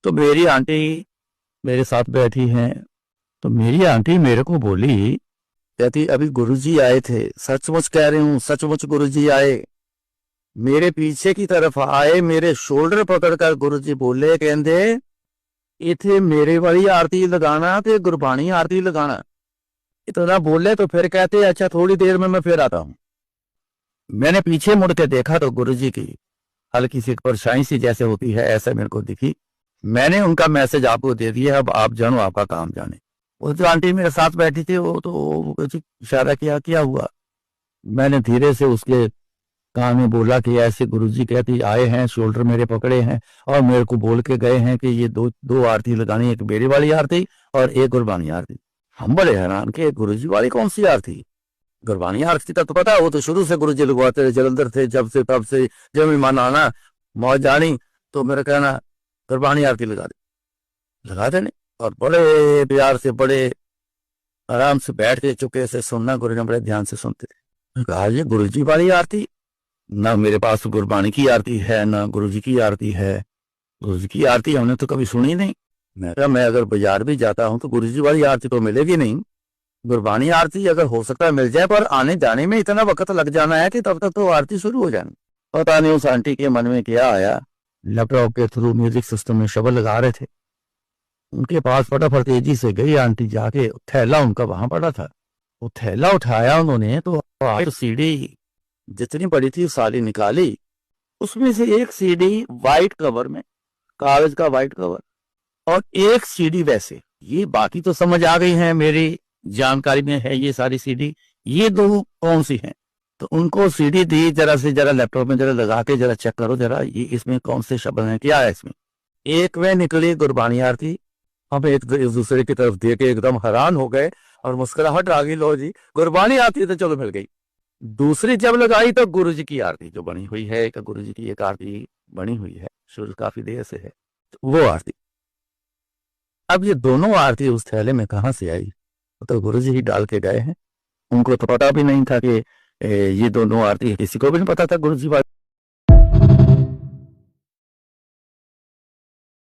तो मेरी आंटी मेरे साथ बैठी हैं। तो मेरी आंटी मेरे को बोली, कहती अभी गुरुजी आए थे, सचमुच कह रही हूँ, सचमुच गुरुजी आए। मेरे पीछे की तरफ आए, मेरे शोल्डर पकड़कर गुरुजी बोले, कहते इथे मेरे वाली आरती लगाना ते गुरबाणी आरती लगाना। इतना बोले तो फिर कहते अच्छा थोड़ी देर में मैं फिर आता हूँ। मैंने पीछे मुड़ के देखा तो गुरुजी की हल्की सी परछाई सी जैसे होती है ऐसे मेरे को दिखी। मैंने उनका मैसेज आपको दे दिया, अब आप जानो आपका काम जाने। वो जो आंटी मेरे साथ बैठी थी वो तो इशारा किया, क्या हुआ। मैंने धीरे से उसके कान में बोला कि ऐसे गुरुजी कहती आए हैं, शोल्डर मेरे पकड़े हैं और मेरे को बोल के गए हैं कि ये दो दो आरती लगानी, एक मेरी वाली आरती और एक गुरबानी आरती। हम बड़े हैरान के गुरुजी वाली कौन सी आरती, गुरबानी आरती तक तो पता, वो तो शुरू से गुरुजी लगवाते रहे, जलंधर थे जब से तब से, जब मेहमान आना मौज जानी तो मेरा कहना गुरबानी आरती लगा देने। और बड़े प्यार से बड़े आराम से बैठ के चुपके से सुनना, गुरु ने बड़े ध्यान से सुनते थे। कहा ये गुरुजी वाली आरती, ना मेरे पास गुरबानी की आरती है ना गुरुजी की आरती है। गुरुजी की आरती हमने तो कभी सुनी नहीं। मैं कहा मैं अगर बाजार भी जाता हूँ तो गुरुजी वाली आरती तो मिलेगी नहीं, गुरबानी आरती अगर हो सकता है मिल जाए, पर आने जाने में इतना वक्त लग जाना है कि तब तक तो आरती शुरू हो जानी। पता नहीं उस आंटी के मन में क्या आया, लैपटॉप के थ्रू म्यूजिक सिस्टम में शबद लगा रहे थे। उनके पास फटाफट तेजी से गई आंटी, जाके थैला उनका वहां पड़ा था, वो थैला उठाया उन्होंने तो सीडी जितनी बड़ी थी सारी निकाली। उसमें से एक सीडी वाइट कवर में, कागज का वाइट कवर, और एक सीडी वैसे। ये बाकी तो समझ आ गई है, मेरी जानकारी में है ये सारी सीडी, ये दो कौन सी हैं। तो उनको सीडी दी, जरा से जरा लैपटॉप में जरा लगा के जरा चेक करो जरा, ये इसमें कौन से शब्द हैं, क्या है इसमें। एक में निकली गुरबानी आरती। हम एक दूसरे की तरफ देख के एकदम हैरान हो गए और मुस्कुराहट आ गई, लो जी गुरबानी आरती तो चलो मिल गई। दूसरी जब लगाई तो गुरुजी की आरती जो बनी हुई है, एक गुरुजी की एक आरती बनी हुई है, शुरू काफी देर से है, तो वो आरती। अब ये दोनों आरती उस थैले में कहां से आई, तो गुरुजी ही डाल के गए हैं। उनको तो पता भी नहीं था कि ये दोनों आरती, किसी को भी नहीं पता था गुरुजी वाली